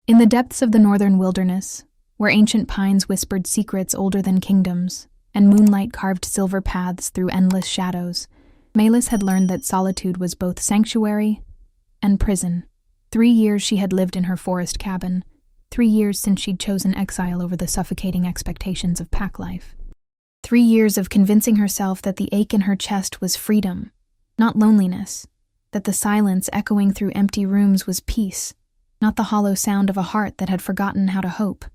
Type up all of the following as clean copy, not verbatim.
In the depths of the northern wilderness, where ancient pines whispered secrets older than kingdoms, and moonlight carved silver paths through endless shadows, Meis had learned that solitude was both sanctuary and prison. 3 years she had lived in her forest cabin, 3 years since she'd chosen exile over the suffocating expectations of pack life. 3 years of convincing herself that the ache in her chest was freedom, not loneliness, that the silence echoing through empty rooms was peace, not the hollow sound of a heart that had forgotten how to hope.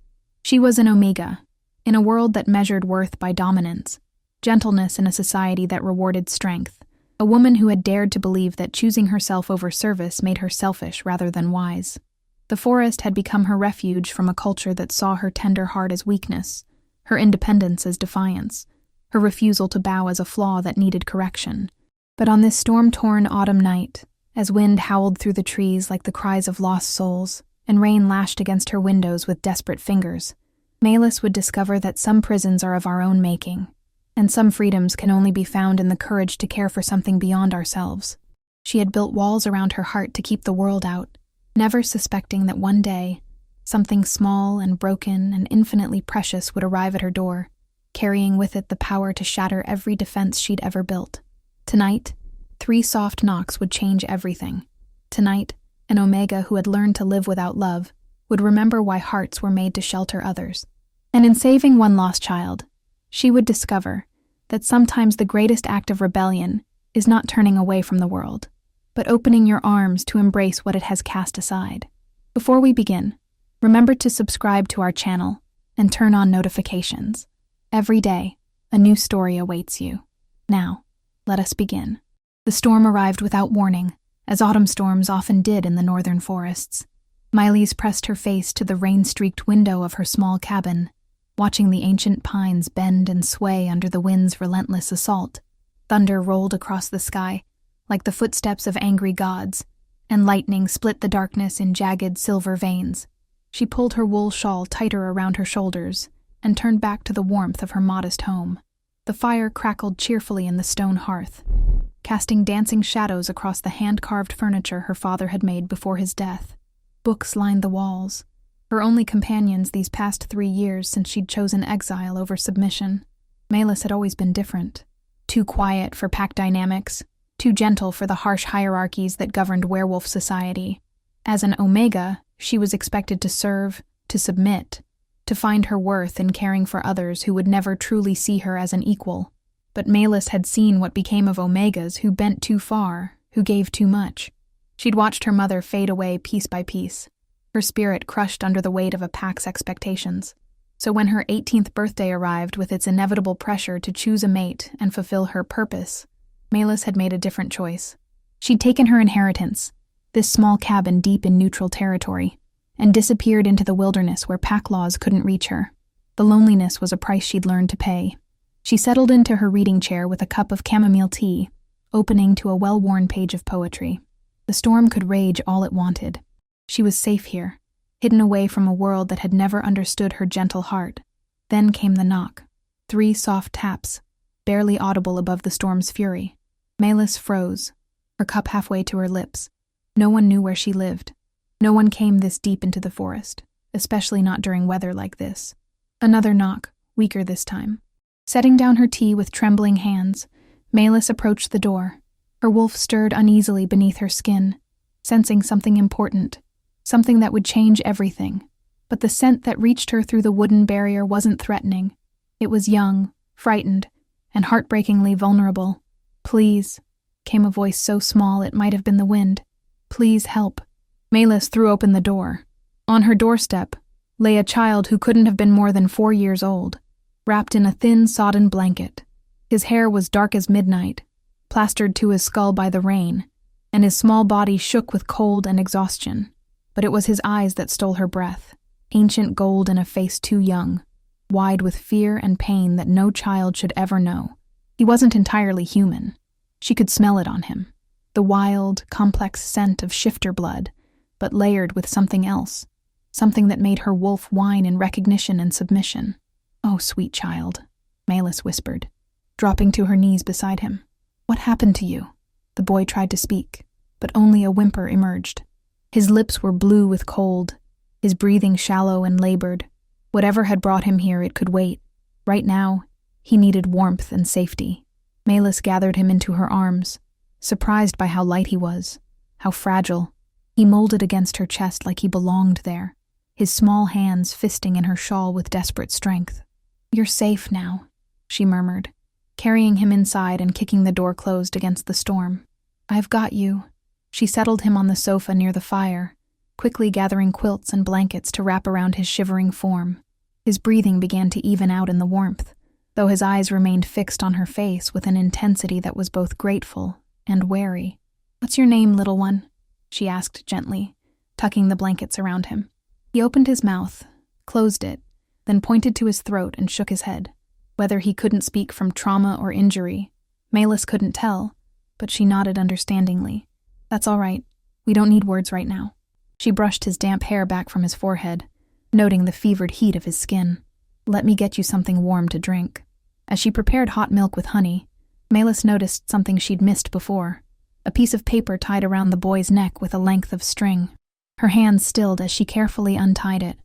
She was an omega, in a world that measured worth by dominance, gentleness in a society that rewarded strength, a woman who had dared to believe that choosing herself over service made her selfish rather than wise. The forest had become her refuge from a culture that saw her tender heart as weakness, her independence as defiance, her refusal to bow as a flaw that needed correction. But on this storm-torn autumn night, as wind howled through the trees like the cries of lost souls, and rain lashed against her windows with desperate fingers, Meis would discover that some prisons are of our own making, and some freedoms can only be found in the courage to care for something beyond ourselves. She had built walls around her heart to keep the world out, never suspecting that one day, something small and broken and infinitely precious would arrive at her door, carrying with it the power to shatter every defense she'd ever built. Tonight, 3 soft knocks would change everything. Tonight, an omega who had learned to live without love would remember why hearts were made to shelter others. And in saving one lost child, she would discover that sometimes the greatest act of rebellion is not turning away from the world, but opening your arms to embrace what it has cast aside. Before we begin, remember to subscribe to our channel and turn on notifications. Every day, a new story awaits you. Now, let us begin. The storm arrived without warning, as autumn storms often did in the northern forests. Meis pressed her face to the rain-streaked window of her small cabin, watching the ancient pines bend and sway under the wind's relentless assault. Thunder rolled across the sky, like the footsteps of angry gods, and lightning split the darkness in jagged silver veins. She pulled her wool shawl tighter around her shoulders and turned back to the warmth of her modest home. The fire crackled cheerfully in the stone hearth, casting dancing shadows across the hand-carved furniture her father had made before his death. Books lined the walls, her only companions these past 3 years since she'd chosen exile over submission. Meis had always been different. Too quiet for pack dynamics, too gentle for the harsh hierarchies that governed werewolf society. As an omega, she was expected to serve, to submit, to find her worth in caring for others who would never truly see her as an equal. But Meis had seen what became of omegas who bent too far, who gave too much. She'd watched her mother fade away piece by piece, her spirit crushed under the weight of a pack's expectations. So when her 18th birthday arrived with its inevitable pressure to choose a mate and fulfill her purpose, Meis had made a different choice. She'd taken her inheritance, this small cabin deep in neutral territory, and disappeared into the wilderness where pack laws couldn't reach her. The loneliness was a price she'd learned to pay. She settled into her reading chair with a cup of chamomile tea, opening to a well-worn page of poetry. The storm could rage all it wanted. She was safe here, hidden away from a world that had never understood her gentle heart. Then came the knock. 3 soft taps, barely audible above the storm's fury. Meis froze, her cup halfway to her lips. No one knew where she lived. No one came this deep into the forest, especially not during weather like this. Another knock, weaker this time. Setting down her tea with trembling hands, Meis approached the door. Her wolf stirred uneasily beneath her skin, sensing something important, something that would change everything. But the scent that reached her through the wooden barrier wasn't threatening. It was young, frightened, and heartbreakingly vulnerable. "Please," came a voice so small it might have been the wind. "Please help." Meis threw open the door. On her doorstep lay a child who couldn't have been more than 4 years old, wrapped in a thin, sodden blanket. His hair was dark as midnight, plastered to his skull by the rain, and his small body shook with cold and exhaustion. But it was his eyes that stole her breath, ancient gold in a face too young, wide with fear and pain that no child should ever know. He wasn't entirely human. She could smell it on him, the wild, complex scent of shifter blood, but layered with something else, something that made her wolf whine in recognition and submission. "Oh, sweet child," Meis whispered, dropping to her knees beside him. "What happened to you?" The boy tried to speak, but only a whimper emerged. His lips were blue with cold, his breathing shallow and labored. Whatever had brought him here, it could wait. Right now, he needed warmth and safety. Meis gathered him into her arms, surprised by how light he was, how fragile. He molded against her chest like he belonged there, his small hands fisting in her shawl with desperate strength. "You're safe now," she murmured, carrying him inside and kicking the door closed against the storm. "I've got you." She settled him on the sofa near the fire, quickly gathering quilts and blankets to wrap around his shivering form. His breathing began to even out in the warmth, though his eyes remained fixed on her face with an intensity that was both grateful and wary. "What's your name, little one?" she asked gently, tucking the blankets around him. He opened his mouth, closed it, then pointed to his throat and shook his head. Whether he couldn't speak from trauma or injury, Meis couldn't tell, but she nodded understandingly. "That's all right. We don't need words right now." She brushed his damp hair back from his forehead, noting the fevered heat of his skin. "Let me get you something warm to drink." As she prepared hot milk with honey, Meis noticed something she'd missed before, a piece of paper tied around the boy's neck with a length of string. Her hands stilled as she carefully untied it,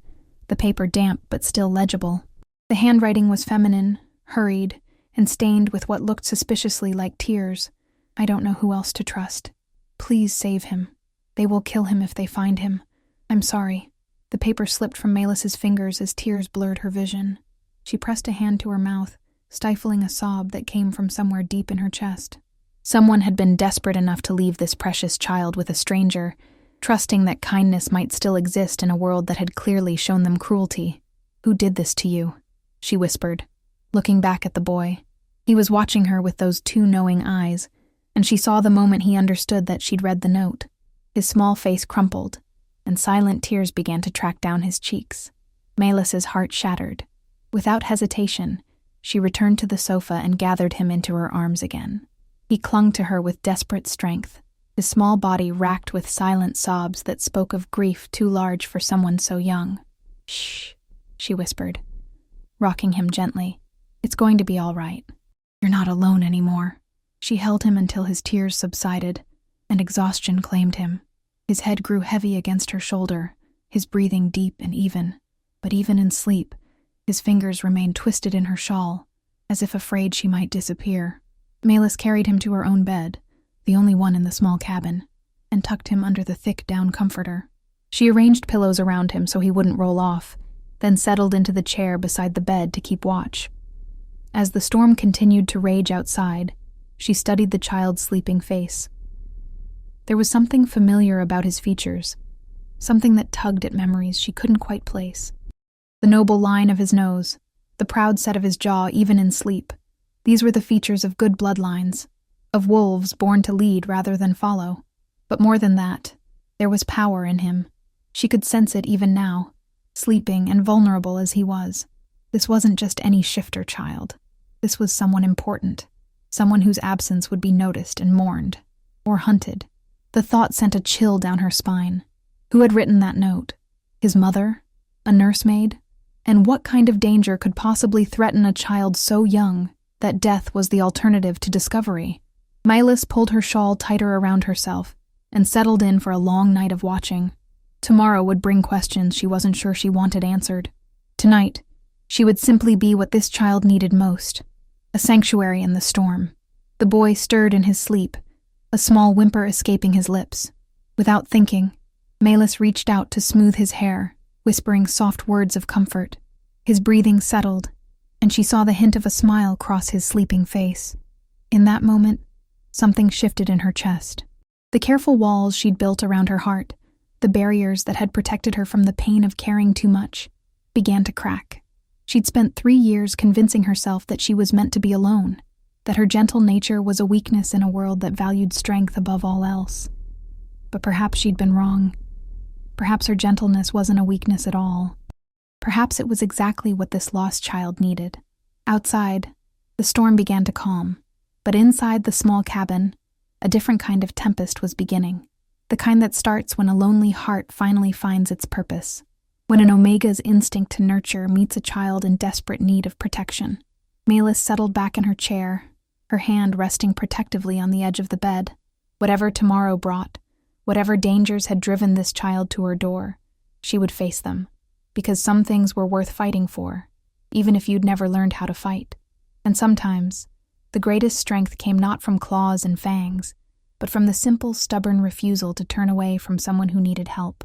the paper damp but still legible. The handwriting was feminine, hurried, and stained with what looked suspiciously like tears. "I don't know who else to trust. Please save him. They will kill him if they find him. I'm sorry." The paper slipped from Meis's fingers as tears blurred her vision. She pressed a hand to her mouth, stifling a sob that came from somewhere deep in her chest. Someone had been desperate enough to leave this precious child with a stranger, trusting that kindness might still exist in a world that had clearly shown them cruelty. "Who did this to you?" she whispered, looking back at the boy. He was watching her with those two knowing eyes, and she saw the moment he understood that she'd read the note. His small face crumpled, and silent tears began to track down his cheeks. Meis's heart shattered. Without hesitation, she returned to the sofa and gathered him into her arms again. He clung to her with desperate strength, his small body racked with silent sobs that spoke of grief too large for someone so young. "Shh," she whispered, rocking him gently. "It's going to be all right. You're not alone anymore." She held him until his tears subsided, and exhaustion claimed him. His head grew heavy against her shoulder, his breathing deep and even. But even in sleep, his fingers remained twisted in her shawl, as if afraid she might disappear. Meis carried him to her own bed, the only one in the small cabin, and tucked him under the thick down comforter. She arranged pillows around him so he wouldn't roll off, then settled into the chair beside the bed to keep watch. As the storm continued to rage outside, she studied the child's sleeping face. There was something familiar about his features, something that tugged at memories she couldn't quite place. The noble line of his nose, the proud set of his jaw even in sleep. These were the features of good bloodlines, of wolves born to lead rather than follow. But more than that, there was power in him. She could sense it even now, sleeping and vulnerable as he was. This wasn't just any shifter child. This was someone important, someone whose absence would be noticed and mourned, or hunted. The thought sent a chill down her spine. Who had written that note? His mother? A nursemaid? And what kind of danger could possibly threaten a child so young that death was the alternative to discovery? Meis pulled her shawl tighter around herself and settled in for a long night of watching. Tomorrow would bring questions she wasn't sure she wanted answered. Tonight, she would simply be what this child needed most, a sanctuary in the storm. The boy stirred in his sleep, a small whimper escaping his lips. Without thinking, Meis reached out to smooth his hair, whispering soft words of comfort. His breathing settled, and she saw the hint of a smile cross his sleeping face. In that moment, something shifted in her chest. The careful walls she'd built around her heart, the barriers that had protected her from the pain of caring too much, began to crack. She'd spent 3 years convincing herself that she was meant to be alone, that her gentle nature was a weakness in a world that valued strength above all else. But perhaps she'd been wrong. Perhaps her gentleness wasn't a weakness at all. Perhaps it was exactly what this lost child needed. Outside, the storm began to calm, but inside the small cabin, a different kind of tempest was beginning. The kind that starts when a lonely heart finally finds its purpose, when an omega's instinct to nurture meets a child in desperate need of protection. Meis settled back in her chair, her hand resting protectively on the edge of the bed. Whatever tomorrow brought, whatever dangers had driven this child to her door, She would face them, because some things were worth fighting for, even if you'd never learned how to fight. And sometimes, the greatest strength came not from claws and fangs, but from the simple, stubborn refusal to turn away from someone who needed help.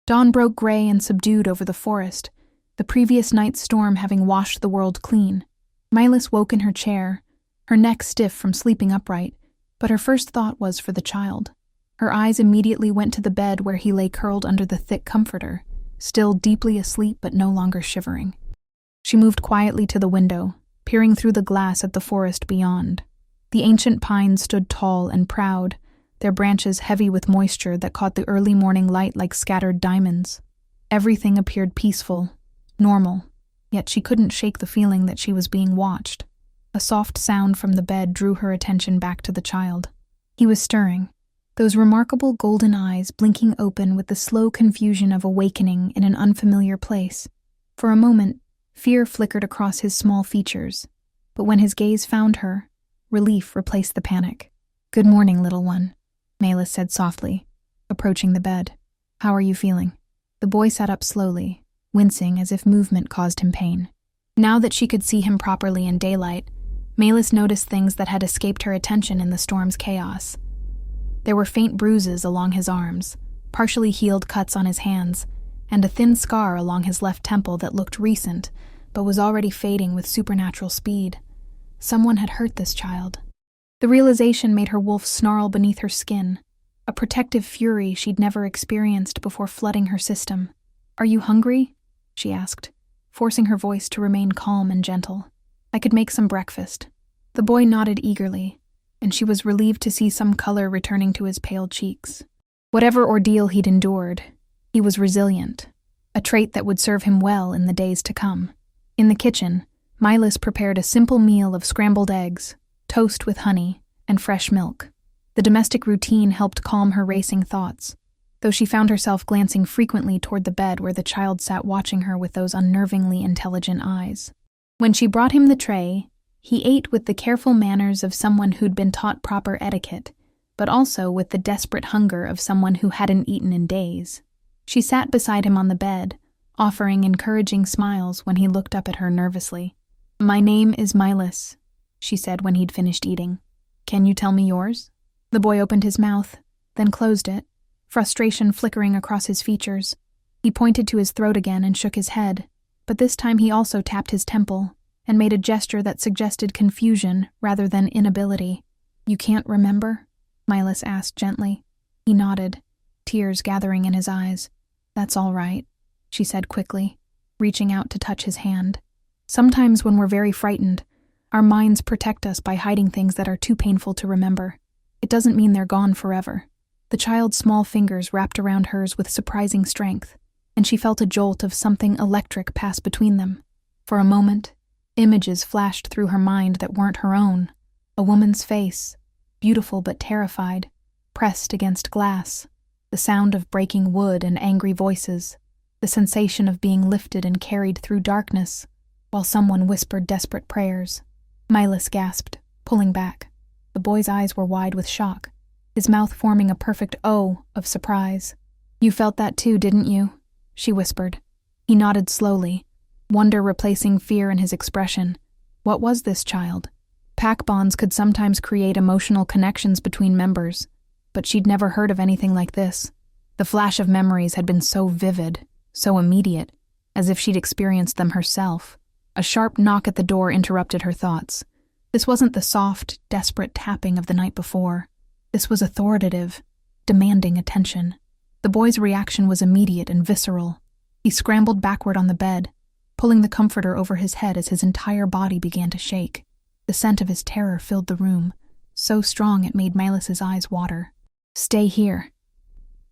Dawn broke gray and subdued over the forest, the previous night's storm having washed the world clean. Meis woke in her chair, her neck stiff from sleeping upright, but her first thought was for the child. Her eyes immediately went to the bed where he lay curled under the thick comforter, still deeply asleep but no longer shivering. She moved quietly to the window, peering through the glass at the forest beyond. The ancient pines stood tall and proud, their branches heavy with moisture that caught the early morning light like scattered diamonds. Everything appeared peaceful, normal, yet she couldn't shake the feeling that she was being watched. A soft sound from the bed drew her attention back to the child. He was stirring, those remarkable golden eyes blinking open with the slow confusion of awakening in an unfamiliar place. For a moment, fear flickered across his small features, but when his gaze found her, relief replaced the panic. "Good morning, little one," Meis said softly, approaching the bed. "How are you feeling?" The boy sat up slowly, wincing as if movement caused him pain. Now that she could see him properly in daylight, Meis noticed things that had escaped her attention in the storm's chaos. There were faint bruises along his arms, partially healed cuts on his hands, and a thin scar along his left temple that looked recent, but was already fading with supernatural speed. Someone had hurt this child. The realization made her wolf snarl beneath her skin, a protective fury she'd never experienced before flooding her system. "Are you hungry?" she asked, forcing her voice to remain calm and gentle. "I could make some breakfast." The boy nodded eagerly, and she was relieved to see some color returning to his pale cheeks. Whatever ordeal he'd endured, he was resilient, a trait that would serve him well in the days to come. In the kitchen, Meis prepared a simple meal of scrambled eggs, toast with honey, and fresh milk. The domestic routine helped calm her racing thoughts, though she found herself glancing frequently toward the bed where the child sat watching her with those unnervingly intelligent eyes. When she brought him the tray, he ate with the careful manners of someone who'd been taught proper etiquette, but also with the desperate hunger of someone who hadn't eaten in days. She sat beside him on the bed, offering encouraging smiles when he looked up at her nervously. "My name is Meis," she said when he'd finished eating. "Can you tell me yours?" The boy opened his mouth, then closed it, frustration flickering across his features. He pointed to his throat again and shook his head, but this time he also tapped his temple and made a gesture that suggested confusion rather than inability. "You can't remember?" Meis asked gently. He nodded, tears gathering in his eyes. "That's all right," she said quickly, reaching out to touch his hand. Sometimes when we're very frightened, our minds protect us by hiding things that are too painful to remember. It doesn't mean they're gone forever. The child's small fingers wrapped around hers with surprising strength, and she felt a jolt of something electric pass between them. For a moment, images flashed through her mind that weren't her own. A woman's face, beautiful but terrified, pressed against glass. The sound of breaking wood and angry voices. The sensation of being lifted and carried through darkness, while someone whispered desperate prayers. Meis gasped, pulling back. The boy's eyes were wide with shock, his mouth forming a perfect O of surprise. "You felt that too, didn't you?" she whispered. He nodded slowly, wonder replacing fear in his expression. What was this child? Pack bonds could sometimes create emotional connections between members, but she'd never heard of anything like this. The flash of memories had been so vivid, so immediate, as if she'd experienced them herself. A sharp knock at the door interrupted her thoughts. This wasn't the soft, desperate tapping of the night before. This was authoritative, demanding attention. The boy's reaction was immediate and visceral. He scrambled backward on the bed, pulling the comforter over his head as his entire body began to shake. The scent of his terror filled the room, so strong it made Melis's eyes water. "Stay here,"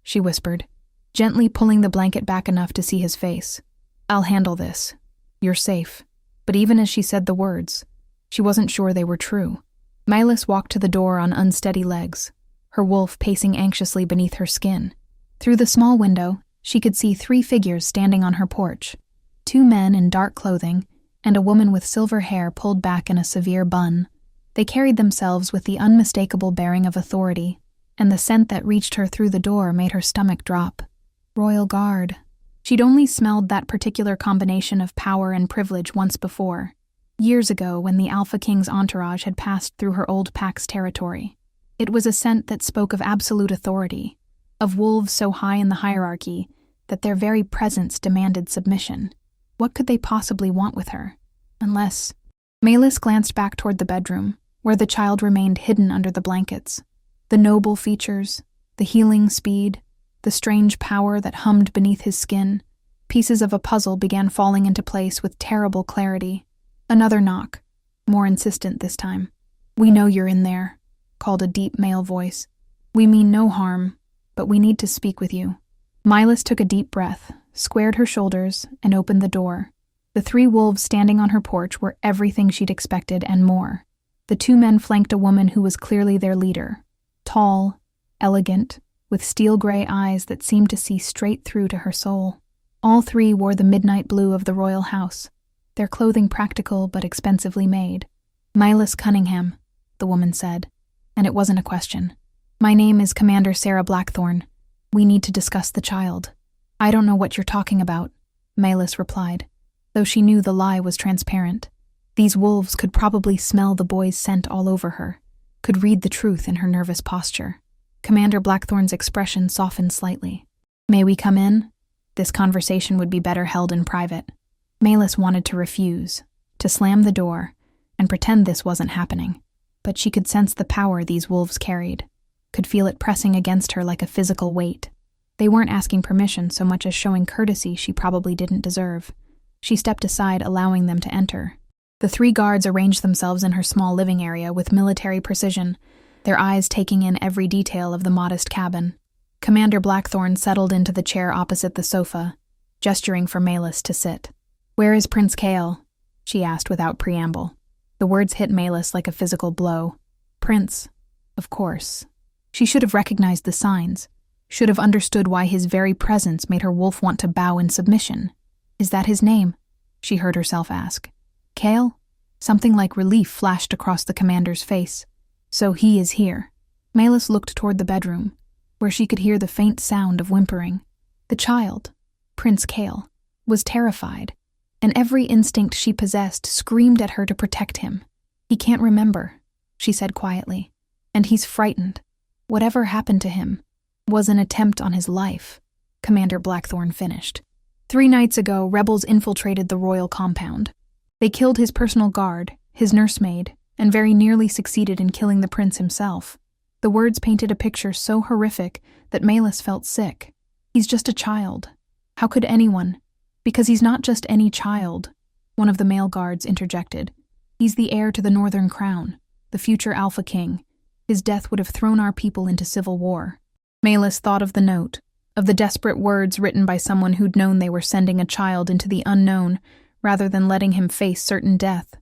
she whispered, gently pulling the blanket back enough to see his face. "I'll handle this. You're safe." But even as she said the words, she wasn't sure they were true. Meis walked to the door on unsteady legs, her wolf pacing anxiously beneath her skin. Through the small window, she could see 3 figures standing on her porch. 2 men in dark clothing, and a woman with silver hair pulled back in a severe bun. They carried themselves with the unmistakable bearing of authority, and the scent that reached her through the door made her stomach drop. "Royal Guard," She'd only smelled that particular combination of power and privilege once before, years ago when the Alpha King's entourage had passed through her old pack's territory. It was a scent that spoke of absolute authority, of wolves so high in the hierarchy that their very presence demanded submission. What could they possibly want with her? Unless... Meis glanced back toward the bedroom, where the child remained hidden under the blankets. The noble features, the healing speed, the strange power that hummed beneath his skin. Pieces of a puzzle began falling into place with terrible clarity. Another knock, more insistent this time. "We know you're in there," called a deep male voice. "We mean no harm, but we need to speak with you." Meis took a deep breath, squared her shoulders, and opened the door. The 3 wolves standing on her porch were everything she'd expected and more. The 2 men flanked a woman who was clearly their leader. Tall, elegant, with steel-gray eyes that seemed to see straight through to her soul. All 3 wore the midnight blue of the royal house, their clothing practical but expensively made. "Meis Cunningham," the woman said, and it wasn't a question. "My name is Commander Sarah Blackthorne. We need to discuss the child." "I don't know what you're talking about," Meis replied, though she knew the lie was transparent. These wolves could probably smell the boy's scent all over her, could read the truth in her nervous posture. Commander Blackthorne's expression softened slightly. "May we come in? This conversation would be better held in private." Meis wanted to refuse, to slam the door, and pretend this wasn't happening. But she could sense the power these wolves carried, could feel it pressing against her like a physical weight. They weren't asking permission so much as showing courtesy she probably didn't deserve. She stepped aside, allowing them to enter. The 3 guards arranged themselves in her small living area with military precision, their eyes taking in every detail of the modest cabin. Commander Blackthorne settled into the chair opposite the sofa, gesturing for Meis to sit. "Where is Prince Kale?" she asked without preamble. The words hit Meis like a physical blow. Prince, of course. She should have recognized the signs, should have understood why his very presence made her wolf want to bow in submission. "Is that his name?" she heard herself ask. "Kale?" Something like relief flashed across the commander's face. "So he is here." Meis looked toward the bedroom, where she could hear the faint sound of whimpering. The child, Prince Kale, was terrified, and every instinct she possessed screamed at her to protect him. "He can't remember," she said quietly, "and he's frightened. Whatever happened to him was an attempt on his life," Commander Blackthorne finished. 3 nights ago, rebels infiltrated the royal compound. They killed his personal guard, his nursemaid, and very nearly succeeded in killing the prince himself. The words painted a picture so horrific that Meis felt sick. "He's just a child. How could anyone?" "Because he's not just any child," one of the male guards interjected. "He's the heir to the Northern Crown, the future Alpha King. His death would have thrown our people into civil war." Meis thought of the note, of the desperate words written by someone who'd known they were sending a child into the unknown rather than letting him face certain death.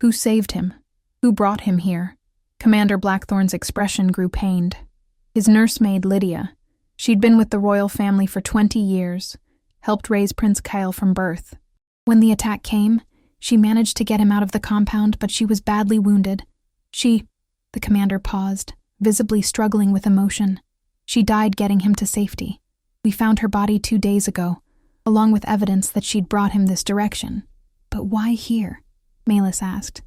Who saved him? Who brought him here? Commander Blackthorne's expression grew pained. His nursemaid, Lydia. She'd been with the royal family for 20 years, helped raise Prince Kale from birth. When the attack came, she managed to get him out of the compound, but she was badly wounded. The commander paused, visibly struggling with emotion. "She died getting him to safety. We found her body 2 days ago, along with evidence that she'd brought him this direction." "But why here?" Meis asked.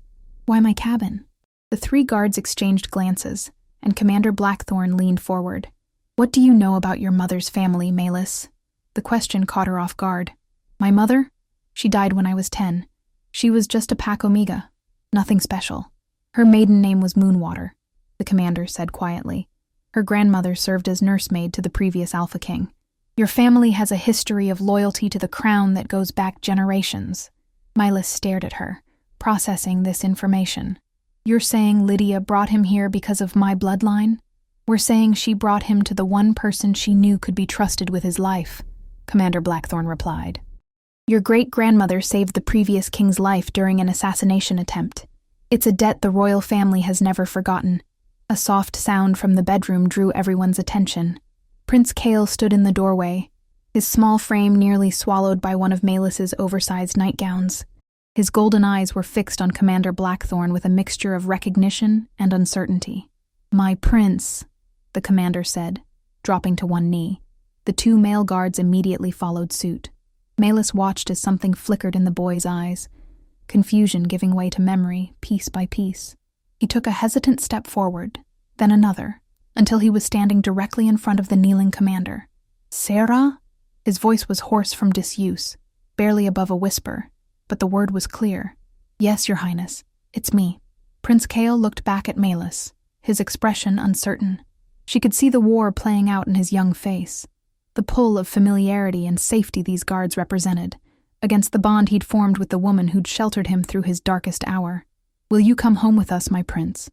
"Why my cabin?" The 3 guards exchanged glances, and Commander Blackthorne leaned forward. "What do you know about your mother's family, Meis?" The question caught her off guard. "My mother? She died when I was 10. She was just a Pac Omega. Nothing special. Her maiden name was Moonwater," the commander said quietly. "Her grandmother served as nursemaid to the previous Alpha King. Your family has a history of loyalty to the crown that goes back generations." Meis stared at her, processing this information. "You're saying Lydia brought him here because of my bloodline?" "We're saying she brought him to the one person she knew could be trusted with his life," Commander Blackthorne replied. "Your great-grandmother saved the previous king's life during an assassination attempt. It's a debt the royal family has never forgotten." A soft sound from the bedroom drew everyone's attention. Prince Kale stood in the doorway, his small frame nearly swallowed by one of Melis's oversized nightgowns. His golden eyes were fixed on Commander Blackthorne with a mixture of recognition and uncertainty. "My prince," the commander said, dropping to one knee. The 2 male guards immediately followed suit. Meis watched as something flickered in the boy's eyes, confusion giving way to memory, piece by piece. He took a hesitant step forward, then another, until he was standing directly in front of the kneeling commander. "Sarah?" His voice was hoarse from disuse, barely above a whisper, but the word was clear. "Yes, Your Highness, it's me." Prince Kale looked back at Meis, his expression uncertain. She could see the war playing out in his young face, the pull of familiarity and safety these guards represented, against the bond he'd formed with the woman who'd sheltered him through his darkest hour. "Will you come home with us, my prince?"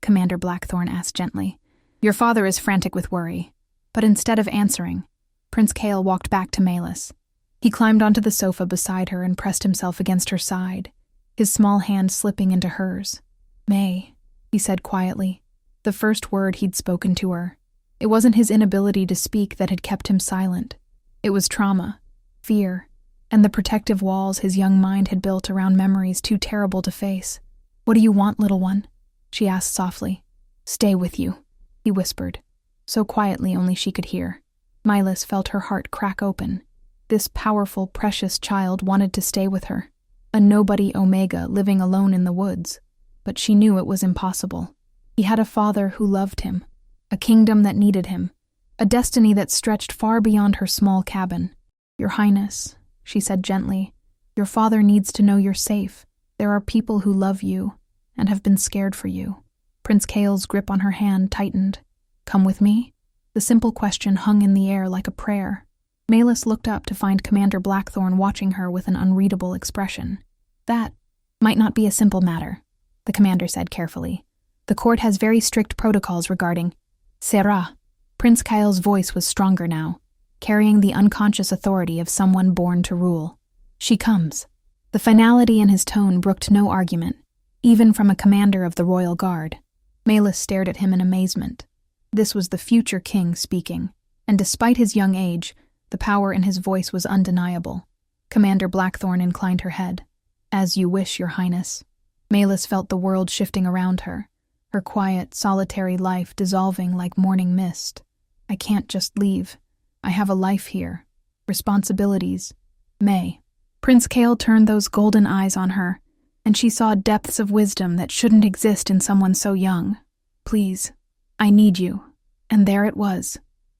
Commander Blackthorn asked gently. "Your father is frantic with worry." But instead of answering, Prince Kale walked back to Meis. He climbed onto the sofa beside her and pressed himself against her side, his small hand slipping into hers. "May," he said quietly, the first word he'd spoken to her. It wasn't his inability to speak that had kept him silent. It was trauma, fear, and the protective walls his young mind had built around memories too terrible to face. "What do you want, little one?" she asked softly. "Stay with you," he whispered, so quietly only she could hear. Meis felt her heart crack open. This powerful, precious child wanted to stay with her, a nobody Omega living alone in the woods. But she knew it was impossible. He had a father who loved him, a kingdom that needed him, a destiny that stretched far beyond her small cabin. "Your Highness," she said gently, "your father needs to know you're safe. There are people who love you and have been scared for you." Prince Kale's grip on her hand tightened. "Come with me?" The simple question hung in the air like a prayer. Meis looked up to find Commander Blackthorn watching her with an unreadable expression. "That might not be a simple matter," the commander said carefully. "The court has very strict protocols regarding Sarah." Prince Kale's voice was stronger now, carrying the unconscious authority of someone born to rule. "She comes." The finality in his tone brooked no argument, even from a commander of the royal guard. Meis stared at him in amazement. This was the future king speaking, and despite his young age, the power in his voice was undeniable. Commander Blackthorn inclined her head. "As you wish, Your Highness." Meis felt the world shifting around her, her quiet, solitary life dissolving like morning mist. "I can't just leave. I have a life here. Responsibilities. May." Prince Kale turned those golden eyes on her, and she saw depths of wisdom that shouldn't exist in someone so young. "Please, I need you." And there it was.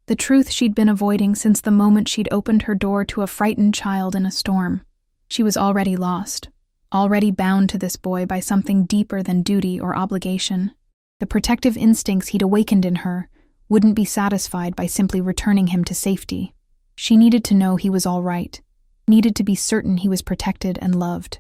The truth she'd been avoiding since the moment she'd opened her door to a frightened child in a storm. She was already lost, already bound to this boy by something deeper than duty or obligation. The protective instincts he'd awakened in her wouldn't be satisfied by simply returning him to safety. She needed to know he was all right, needed to be certain he was protected and loved.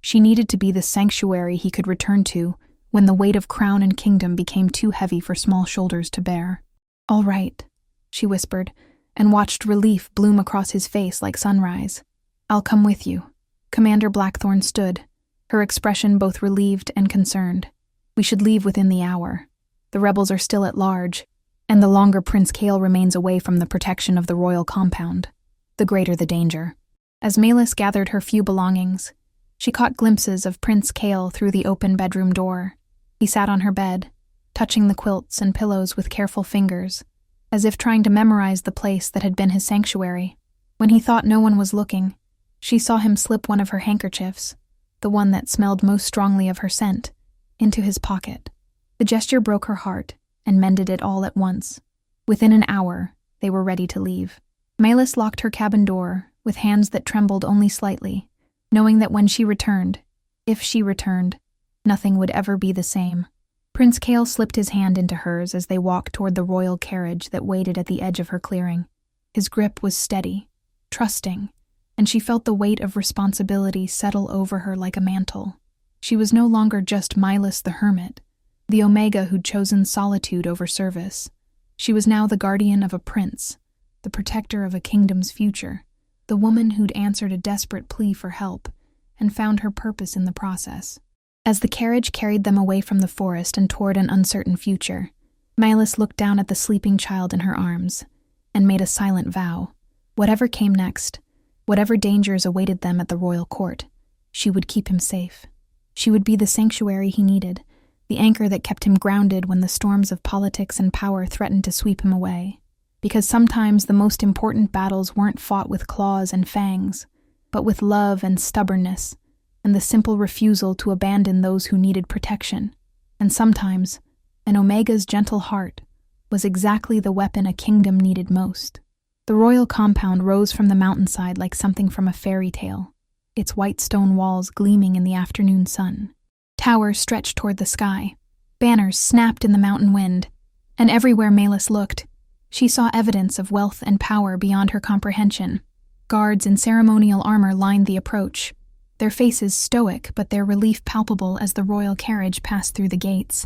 She needed to be the sanctuary he could return to when the weight of crown and kingdom became too heavy for small shoulders to bear. "All right," she whispered, and watched relief bloom across his face like sunrise. "I'll come with you." Commander Blackthorn stood, her expression both relieved and concerned. "We should leave within the hour. The rebels are still at large, and the longer Prince Kale remains away from the protection of the royal compound, the greater the danger." As Meis gathered her few belongings, she caught glimpses of Prince Kale through the open bedroom door. He sat on her bed, touching the quilts and pillows with careful fingers, as if trying to memorize the place that had been his sanctuary. When he thought no one was looking, she saw him slip one of her handkerchiefs, the one that smelled most strongly of her scent, into his pocket. The gesture broke her heart and mended it all at once. Within an hour, they were ready to leave. Meis locked her cabin door with hands that trembled only slightly, knowing that when she returned, if she returned, nothing would ever be the same. Prince Kale slipped his hand into hers as they walked toward the royal carriage that waited at the edge of her clearing. His grip was steady, trusting, and she felt the weight of responsibility settle over her like a mantle. She was no longer just Meis the hermit, the Omega who'd chosen solitude over service. She was now the guardian of a prince, the protector of a kingdom's future, the woman who'd answered a desperate plea for help and found her purpose in the process. As the carriage carried them away from the forest and toward an uncertain future, Meis looked down at the sleeping child in her arms and made a silent vow. Whatever came next, whatever dangers awaited them at the royal court, she would keep him safe. She would be the sanctuary he needed, the anchor that kept him grounded when the storms of politics and power threatened to sweep him away. Because sometimes the most important battles weren't fought with claws and fangs, but with love and stubbornness, and the simple refusal to abandon those who needed protection. And sometimes, an Omega's gentle heart was exactly the weapon a kingdom needed most. The royal compound rose from the mountainside like something from a fairy tale, its white stone walls gleaming in the afternoon sun. Towers stretched toward the sky. Banners snapped in the mountain wind, and everywhere Meis looked, she saw evidence of wealth and power beyond her comprehension. Guards in ceremonial armor lined the approach, their faces stoic but their relief palpable as the royal carriage passed through the gates.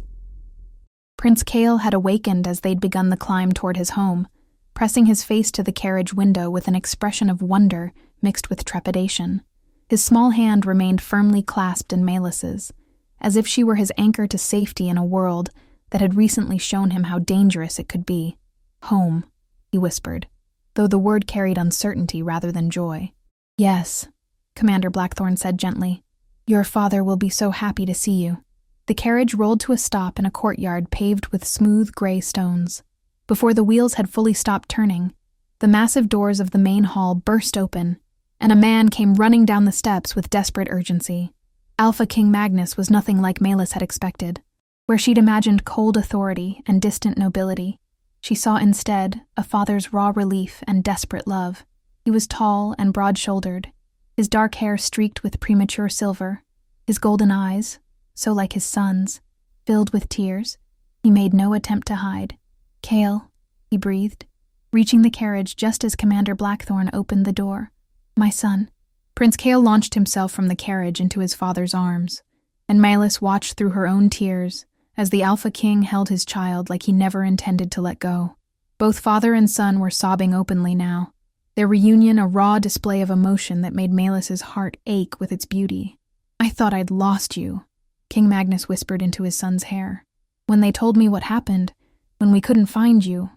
Prince Kale had awakened as they'd begun the climb toward his home, pressing his face to the carriage window with an expression of wonder mixed with trepidation. His small hand remained firmly clasped in Melis's, as if she were his anchor to safety in a world that had recently shown him how dangerous it could be. "Home," he whispered, though the word carried uncertainty rather than joy. "Yes," Commander Blackthorn said gently. "Your father will be so happy to see you." The carriage rolled to a stop in a courtyard paved with smooth gray stones. Before the wheels had fully stopped turning, the massive doors of the main hall burst open, and a man came running down the steps with desperate urgency. Alpha King Magnus was nothing like Meis had expected. Where she'd imagined cold authority and distant nobility, she saw instead a father's raw relief and desperate love. He was tall and broad-shouldered, his dark hair streaked with premature silver, his golden eyes, so like his son's, filled with tears. He made no attempt to hide. "Kale," he breathed, reaching the carriage just as Commander Blackthorn opened the door. "My son." Prince Kale launched himself from the carriage into his father's arms, and Meis watched through her own tears as the Alpha King held his child like he never intended to let go. Both father and son were sobbing openly now, their reunion a raw display of emotion that made Melis's heart ache with its beauty. "I thought I'd lost you," King Magnus whispered into his son's hair. "When they told me what happened, when we couldn't find you,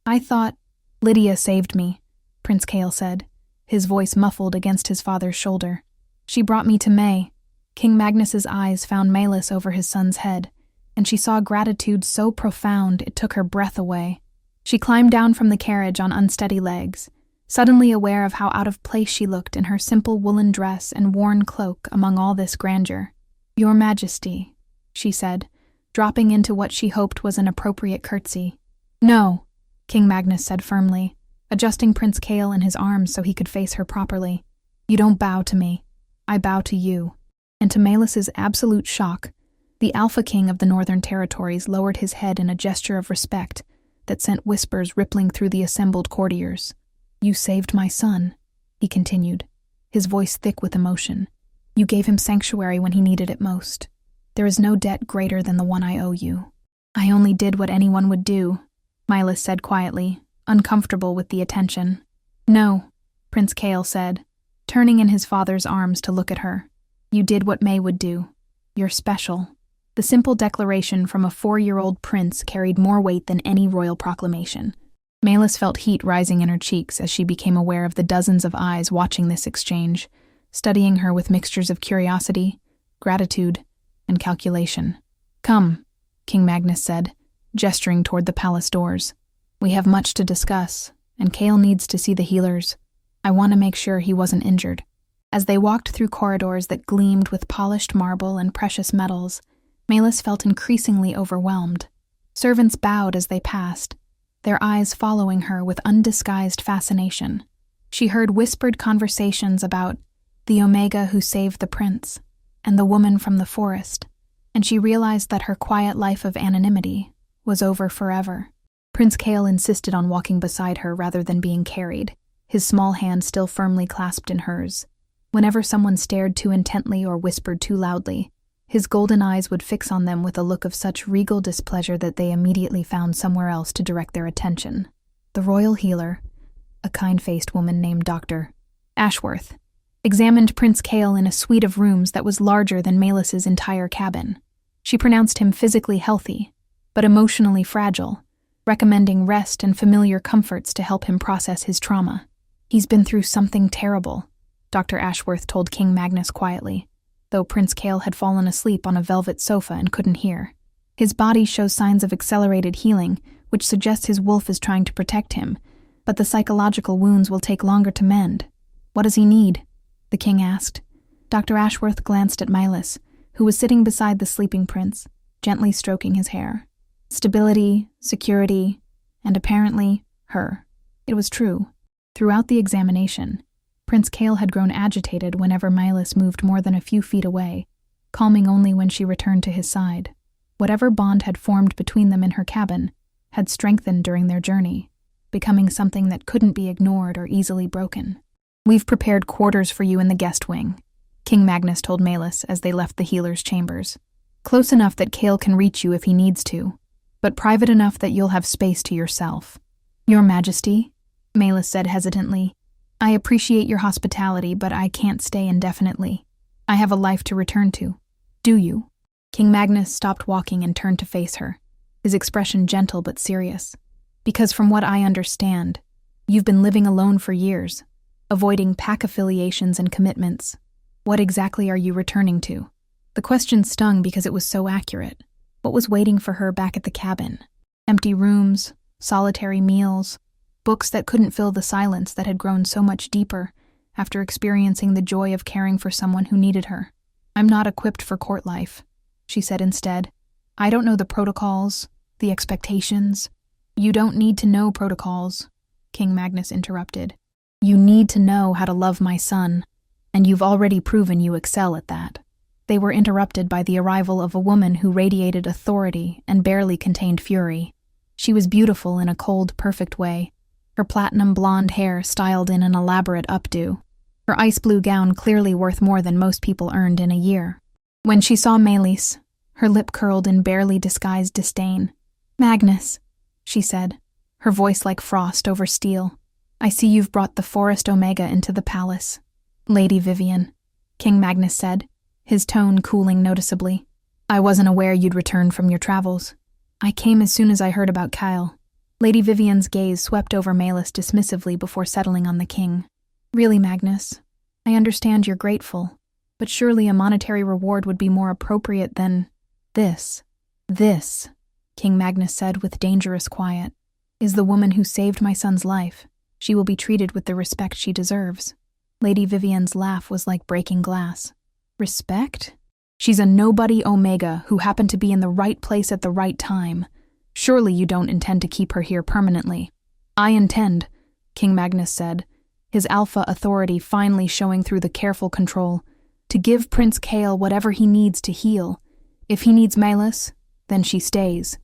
I thought—" "Lydia saved me," Prince Kale said, his voice muffled against his father's shoulder. "She brought me to May." King Magnus's eyes found Meis over his son's head, and she saw gratitude so profound it took her breath away. She climbed down from the carriage on unsteady legs, suddenly aware of how out of place she looked in her simple woolen dress and worn cloak among all this grandeur. "Your Majesty," she said, dropping into what she hoped was an appropriate curtsy. "No," King Magnus said firmly, adjusting Prince Kale in his arms so he could face her properly. "You don't bow to me. I bow to you." And to Melis's absolute shock, the Alpha King of the Northern Territories lowered his head in a gesture of respect that sent whispers rippling through the assembled courtiers. "You saved my son," he continued, his voice thick with emotion. "You gave him sanctuary when he needed it most. There is no debt greater than the one I owe you." "I only did what anyone would do," Meis said quietly, uncomfortable with the attention. "No," Prince Kale said, turning in his father's arms to look at her. "You did what May would do. You're special." The simple declaration from a 4-year-old prince carried more weight than any royal proclamation. Meis felt heat rising in her cheeks as she became aware of the dozens of eyes watching this exchange, studying her with mixtures of curiosity, gratitude, and calculation. "Come," King Magnus said, gesturing toward the palace doors. "We have much to discuss, and Kale needs to see the healers. I want to make sure he wasn't injured." As they walked through corridors that gleamed with polished marble and precious metals, Meis felt increasingly overwhelmed. Servants bowed as they passed, their eyes following her with undisguised fascination. She heard whispered conversations about the Omega who saved the prince and the woman from the forest, and she realized that her quiet life of anonymity was over forever. Prince Kale insisted on walking beside her rather than being carried, his small hand still firmly clasped in hers. Whenever someone stared too intently or whispered too loudly, his golden eyes would fix on them with a look of such regal displeasure that they immediately found somewhere else to direct their attention. The royal healer, a kind-faced woman named Dr. Ashworth, examined Prince Kale in a suite of rooms that was larger than Melis's entire cabin. She pronounced him physically healthy, but emotionally fragile, recommending rest and familiar comforts to help him process his trauma. "He's been through something terrible," Dr. Ashworth told King Magnus quietly, though Prince Kale had fallen asleep on a velvet sofa and couldn't hear. "His body shows signs of accelerated healing, which suggests his wolf is trying to protect him, but the psychological wounds will take longer to mend. What does he need?" the king asked. Dr. Ashworth glanced at Meis, who was sitting beside the sleeping prince, gently stroking his hair. Stability, security, and apparently, her. It was true. Throughout the examination, Prince Kale had grown agitated whenever Meis moved more than a few feet away, calming only when she returned to his side. Whatever bond had formed between them in her cabin had strengthened during their journey, becoming something that couldn't be ignored or easily broken. "We've prepared quarters for you in the guest wing," King Magnus told Meis as they left the healer's chambers. "Close enough that Kale can reach you if he needs to, but private enough that you'll have space to yourself." "Your Majesty," Meis said hesitantly, "I appreciate your hospitality, but I can't stay indefinitely. I have a life to return to." "Do you?" King Magnus stopped walking and turned to face her, his expression gentle but serious. "Because from what I understand, you've been living alone for years, avoiding pack affiliations and commitments. What exactly are you returning to?" The question stung because it was so accurate. What was waiting for her back at the cabin? Empty rooms, solitary meals, books that couldn't fill the silence that had grown so much deeper after experiencing the joy of caring for someone who needed her. "I'm not equipped for court life," she said instead. "I don't know the protocols, the expectations." "You don't need to know protocols," King Magnus interrupted. "You need to know how to love my son, and you've already proven you excel at that." They were interrupted by the arrival of a woman who radiated authority and barely contained fury. She was beautiful in a cold, perfect way, her platinum blonde hair styled in an elaborate updo, her ice blue gown clearly worth more than most people earned in a year. When she saw Meis, her lip curled in barely disguised disdain. "Magnus," she said, her voice like frost over steel, "I see you've brought the Forest Omega into the palace." "Lady Vivian," King Magnus said, his tone cooling noticeably. "I wasn't aware you'd returned from your travels. I came as soon as I heard about Kale." Lady Vivian's gaze swept over Meis dismissively before settling on the king. "Really, Magnus, I understand you're grateful, but surely a monetary reward would be more appropriate than this." "This," King Magnus said with dangerous quiet, "is the woman who saved my son's life. She will be treated with the respect she deserves." Lady Vivian's laugh was like breaking glass. "Respect? She's a nobody Omega who happened to be in the right place at the right time. Surely you don't intend to keep her here permanently." "I intend," King Magnus said, his alpha authority finally showing through the careful control, "to give Prince Kale whatever he needs to heal. If he needs Meis, then she stays."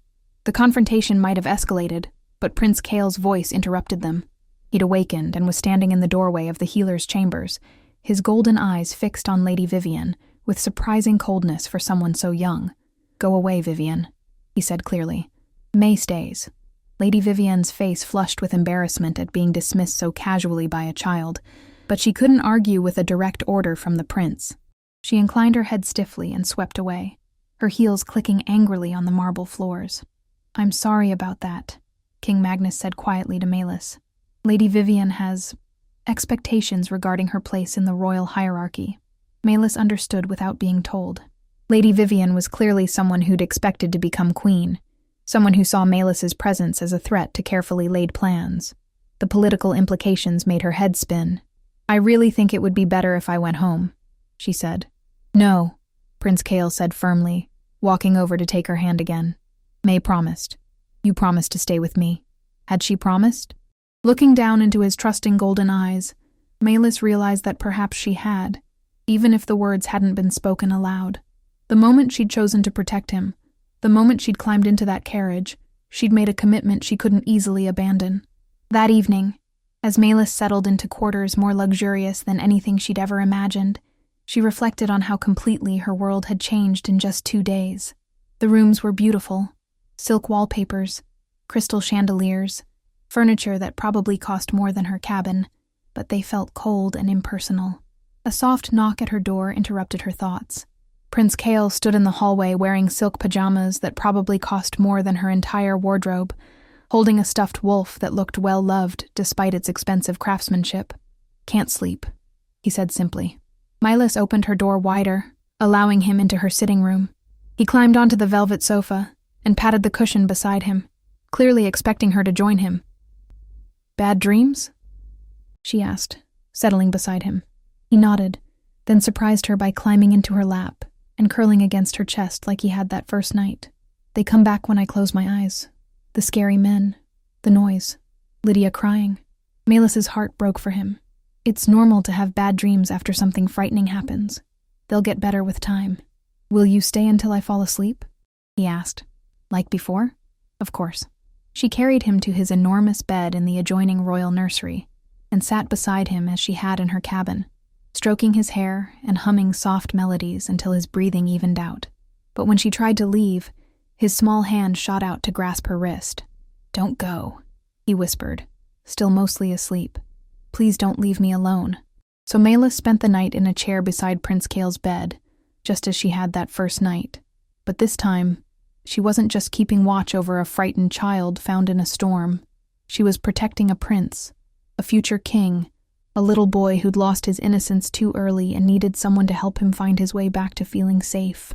The confrontation might have escalated, but Prince Kale's voice interrupted them. He'd awakened and was standing in the doorway of the healer's chambers, his golden eyes fixed on Lady Vivian with surprising coldness for someone so young. "Go away, Vivian," he said clearly. "May stays." Lady Vivian's face flushed with embarrassment at being dismissed so casually by a child, but she couldn't argue with a direct order from the prince. She inclined her head stiffly and swept away, her heels clicking angrily on the marble floors. "I'm sorry about that," King Magnus said quietly to Meis. "Lady Vivian has expectations regarding her place in the royal hierarchy." Meis understood without being told. Lady Vivian was clearly someone who'd expected to become queen, someone who saw Melis's presence as a threat to carefully laid plans. The political implications made her head spin. "I really think it would be better if I went home," she said. "No," Prince Kale said firmly, walking over to take her hand again. "May promised. You promised to stay with me." Had she promised? Looking down into his trusting golden eyes, Meis realized that perhaps she had, even if the words hadn't been spoken aloud. The moment she'd chosen to protect him, the moment she'd climbed into that carriage, she'd made a commitment she couldn't easily abandon. That evening, as Meis settled into quarters more luxurious than anything she'd ever imagined, she reflected on how completely her world had changed in just 2 days. The rooms were beautiful. Silk wallpapers, crystal chandeliers, furniture that probably cost more than her cabin, but they felt cold and impersonal. A soft knock at her door interrupted her thoughts. Prince Kale stood in the hallway wearing silk pajamas that probably cost more than her entire wardrobe, holding a stuffed wolf that looked well-loved despite its expensive craftsmanship. "Can't sleep," he said simply. Meis opened her door wider, allowing him into her sitting room. He climbed onto the velvet sofa and patted the cushion beside him, clearly expecting her to join him. "Bad dreams?" she asked, settling beside him. He nodded, then surprised her by climbing into her lap and curling against her chest like he had that first night. They come back when I close my eyes. The scary men, the noise, Lydia crying. Melis's heart broke for him. It's normal to have bad dreams after something frightening happens. They'll get better with time. Will you stay until I fall asleep? He asked. Like before? Of course. She carried him to his enormous bed in the adjoining royal nursery and sat beside him as she had in her cabin, stroking his hair and humming soft melodies until his breathing evened out. But when she tried to leave, his small hand shot out to grasp her wrist. Don't go, he whispered, still mostly asleep. Please don't leave me alone. So Melis spent the night in a chair beside Prince Kale's bed, just as she had that first night. But this time, she wasn't just keeping watch over a frightened child found in a storm. She was protecting a prince, a future king, a little boy who'd lost his innocence too early and needed someone to help him find his way back to feeling safe.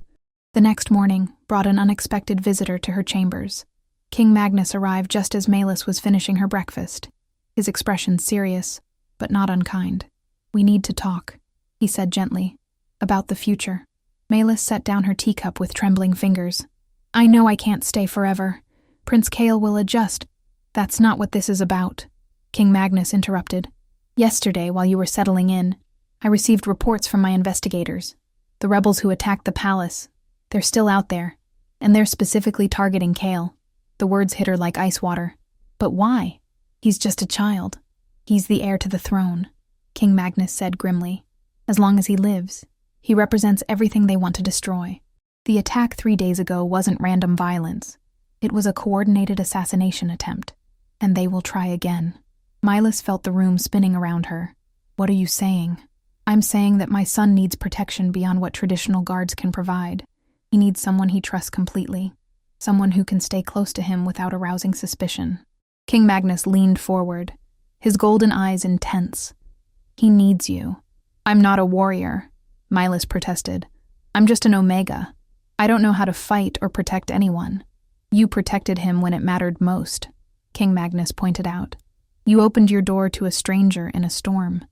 The next morning brought an unexpected visitor to her chambers. King Magnus arrived just as Melis was finishing her breakfast, his expression serious, but not unkind. We need to talk, he said gently, about the future. Melis set down her teacup with trembling fingers. I know I can't stay forever. Prince Kale will adjust. That's not what this is about, King Magnus interrupted. Yesterday, while you were settling in, I received reports from my investigators. The rebels who attacked the palace, they're still out there, and they're specifically targeting Kale. The words hit her like ice water. But why? He's just a child. He's the heir to the throne, King Magnus said grimly. As long as he lives, he represents everything they want to destroy. The attack 3 days ago wasn't random violence. It was a coordinated assassination attempt, and they will try again. Melis felt the room spinning around her. What are you saying? I'm saying that my son needs protection beyond what traditional guards can provide. He needs someone he trusts completely, someone who can stay close to him without arousing suspicion. King Magnus leaned forward, his golden eyes intense. He needs you. I'm not a warrior, Melis protested. I'm just an Omega. I don't know how to fight or protect anyone. You protected him when it mattered most, King Magnus pointed out. You opened your door to a stranger in a storm.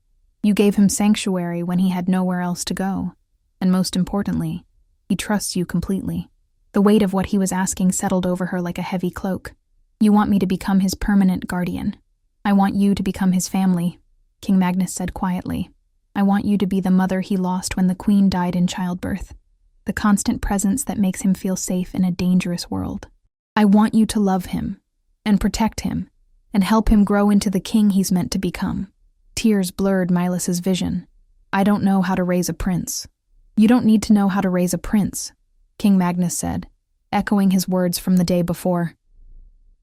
You gave him sanctuary when he had nowhere else to go. And most importantly, he trusts you completely. The weight of what he was asking settled over her like a heavy cloak. You want me to become his permanent guardian. I want you to become his family, King Magnus said quietly. I want you to be the mother he lost when the queen died in childbirth. The constant presence that makes him feel safe in a dangerous world. I want you to love him, and protect him, and help him grow into the king he's meant to become. Tears blurred Melis's vision. I don't know how to raise a prince. You don't need to know how to raise a prince, King Magnus said, echoing his words from the day before.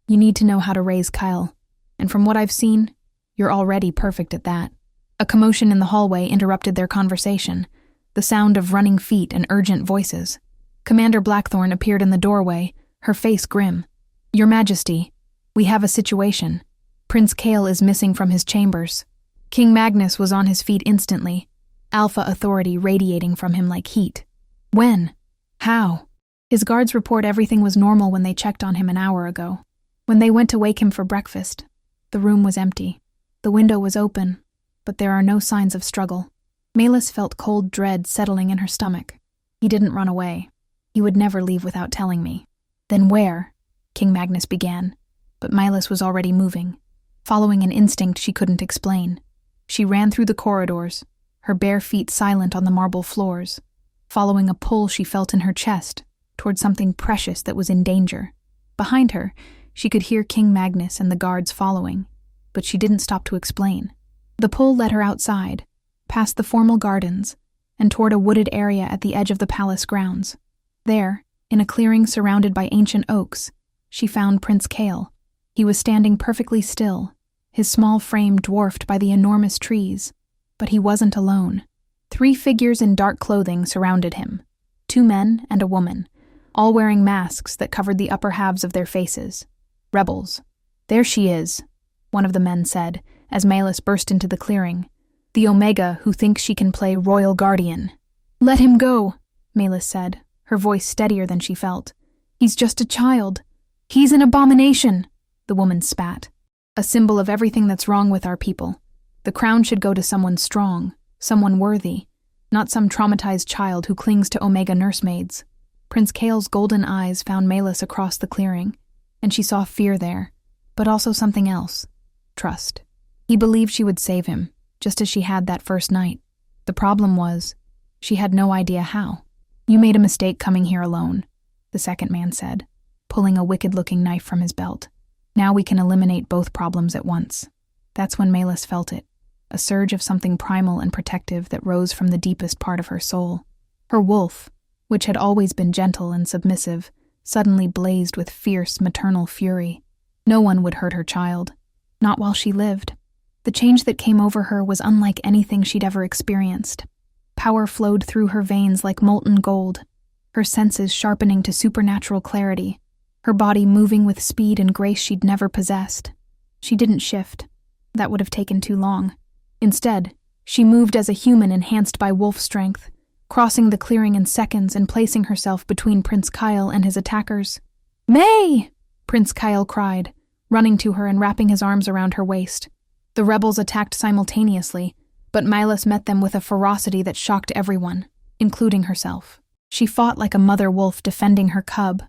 You need to know how to raise Kale, and from what I've seen, you're already perfect at that. A commotion in the hallway interrupted their conversation, the sound of running feet and urgent voices. Commander Blackthorn appeared in the doorway, her face grim. Your Majesty, we have a situation. Prince Kale is missing from his chambers. King Magnus was on his feet instantly, alpha authority radiating from him like heat. When? How? His guards report everything was normal when they checked on him an hour ago. When they went to wake him for breakfast, the room was empty. The window was open, but there are no signs of struggle. Melis felt cold dread settling in her stomach. He didn't run away. He would never leave without telling me. Then where? King Magnus began, but Melis was already moving, following an instinct she couldn't explain. She ran through the corridors, her bare feet silent on the marble floors, following a pull she felt in her chest toward something precious that was in danger. Behind her, she could hear King Magnus and the guards following, but she didn't stop to explain. The pull led her outside, past the formal gardens, and toward a wooded area at the edge of the palace grounds. There, in a clearing surrounded by ancient oaks, she found Prince Kale. He was standing perfectly still, his small frame dwarfed by the enormous trees. But he wasn't alone. 3 figures in dark clothing surrounded him, 2 men and a woman, all wearing masks that covered the upper halves of their faces. Rebels. There she is, one of the men said, as Melis burst into the clearing. The Omega who thinks she can play royal guardian. Let him go, Melis said, her voice steadier than she felt. He's just a child. He's an abomination, the woman spat. A symbol of everything that's wrong with our people. The crown should go to someone strong, Someone worthy, not some traumatized child who clings to Omega nursemaids. Prince Kale's golden eyes found Meis across the clearing, and she saw fear there, but also something else: trust. He believed she would save him, just as she had that first night. The problem was, she had no idea how. "You made a mistake coming here alone," the second man said, pulling a wicked-looking knife from his belt. "Now we can eliminate both problems at once." That's when Meis felt it, a surge of something primal and protective that rose from the deepest part of her soul. Her wolf, which had always been gentle and submissive, suddenly blazed with fierce maternal fury. No one would hurt her child, not while she lived. The change that came over her was unlike anything she'd ever experienced. Power flowed through her veins like molten gold, her senses sharpening to supernatural clarity, her body moving with speed and grace she'd never possessed. She didn't shift. That would have taken too long. Instead, she moved as a human enhanced by wolf strength, crossing the clearing in seconds and placing herself between Prince Kale and his attackers. "May!" Prince Kale cried, running to her and wrapping his arms around her waist. The rebels attacked simultaneously, but Meis met them with a ferocity that shocked everyone, including herself. She fought like a mother wolf defending her cub,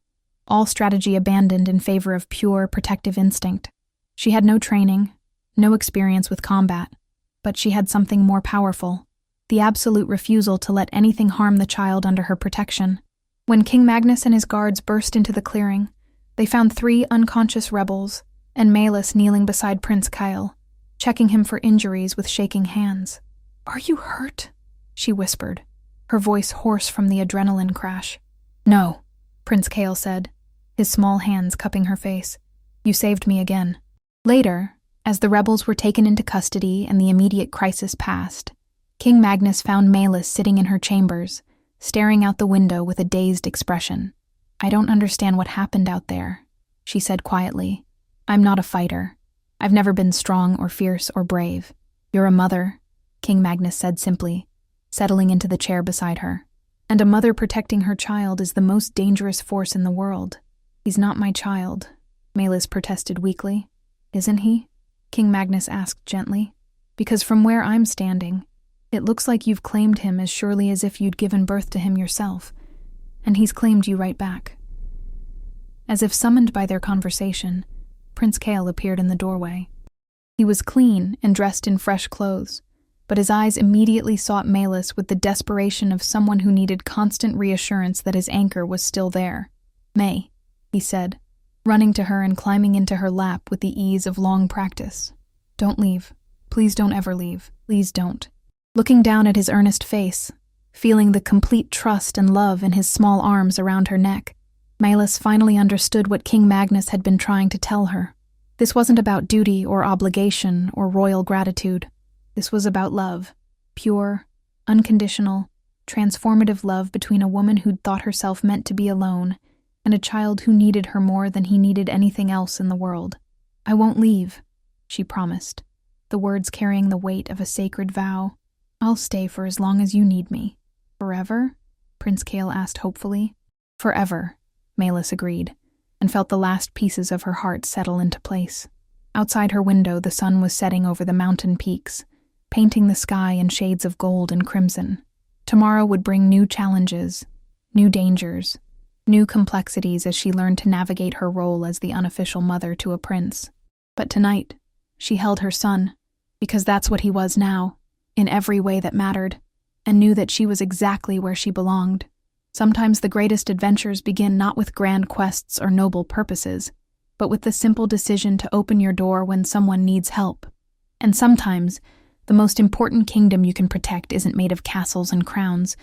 all strategy abandoned in favor of pure, protective instinct. She had no training, no experience with combat, but she had something more powerful: the absolute refusal to let anything harm the child under her protection. When King Magnus and his guards burst into the clearing, they found 3 unconscious rebels, and Meis kneeling beside Prince Kale, checking him for injuries with shaking hands. "Are you hurt?" she whispered, her voice hoarse from the adrenaline crash. "No," Prince Kale said, his small hands cupping her face. "You saved me again." Later, as the rebels were taken into custody and the immediate crisis passed, King Magnus found Meis sitting in her chambers, staring out the window with a dazed expression. "I don't understand what happened out there," she said quietly. "I'm not a fighter. I've never been strong or fierce or brave." "You're a mother," King Magnus said simply, settling into the chair beside her. "And a mother protecting her child is the most dangerous force in the world." "He's not my child," Meis protested weakly. "Isn't he?" King Magnus asked gently. "Because from where I'm standing, it looks like you've claimed him as surely as if you'd given birth to him yourself, and he's claimed you right back." As if summoned by their conversation, Prince Kale appeared in the doorway. He was clean and dressed in fresh clothes, but his eyes immediately sought Meis with the desperation of someone who needed constant reassurance that his anchor was still there. "May," he said, running to her and climbing into her lap with the ease of long practice. "Don't leave. Please don't ever leave. Please don't." Looking down at his earnest face, feeling the complete trust and love in his small arms around her neck, Meis finally understood what King Magnus had been trying to tell her. This wasn't about duty or obligation or royal gratitude. This was about love. Pure, unconditional, transformative love between a woman who'd thought herself meant to be alone and a child who needed her more than he needed anything else in the world. "I won't leave," she promised, the words carrying the weight of a sacred vow. "I'll stay for as long as you need me." "Forever?" Prince Kale asked hopefully. "Forever," Meis agreed, and felt the last pieces of her heart settle into place. Outside her window, the sun was setting over the mountain peaks, painting the sky in shades of gold and crimson. Tomorrow would bring new challenges, new dangers, new complexities as she learned to navigate her role as the unofficial mother to a prince. But tonight, she held her son, because that's what he was now, in every way that mattered, and knew that she was exactly where she belonged. Sometimes the greatest adventures begin not with grand quests or noble purposes, but with the simple decision to open your door when someone needs help. And sometimes, the most important kingdom you can protect isn't made of castles and crowns,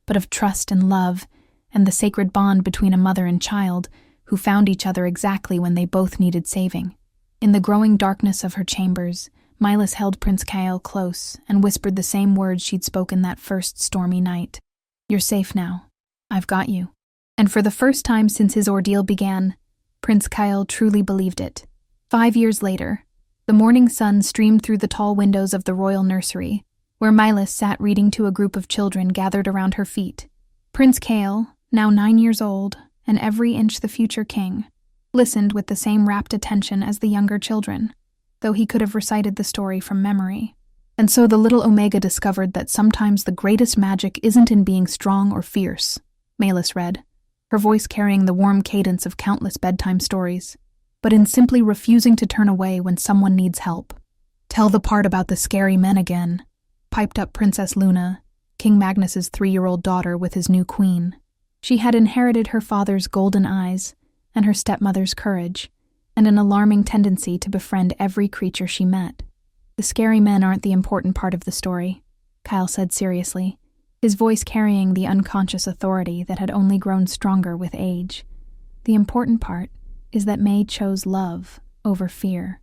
but of trust and love, and the sacred bond between a mother and child who found each other exactly when they both needed saving. In the growing darkness of her chambers, Meis held Prince Kale close and whispered the same words she'd spoken that first stormy night. "You're safe now. I've got you." And for the first time since his ordeal began, Prince Kale truly believed it. 5 years later, the morning sun streamed through the tall windows of the royal nursery, where Meis sat reading to a group of children gathered around her feet. Prince Kale, now 9 years old, and every inch the future king, listened with the same rapt attention as the younger children, though he could have recited the story from memory. And so the little Omega discovered that sometimes the greatest magic isn't in being strong or fierce, Meis read, her voice carrying the warm cadence of countless bedtime stories, but in simply refusing to turn away when someone needs help. Tell the part about the scary men again, piped up Princess Luna, King Magnus's 3-year-old daughter with his new queen. She had inherited her father's golden eyes and her stepmother's courage, and an alarming tendency to befriend every creature she met. The scary men aren't the important part of the story, Kale said seriously, his voice carrying the unconscious authority that had only grown stronger with age. The important part is that May chose love over fear.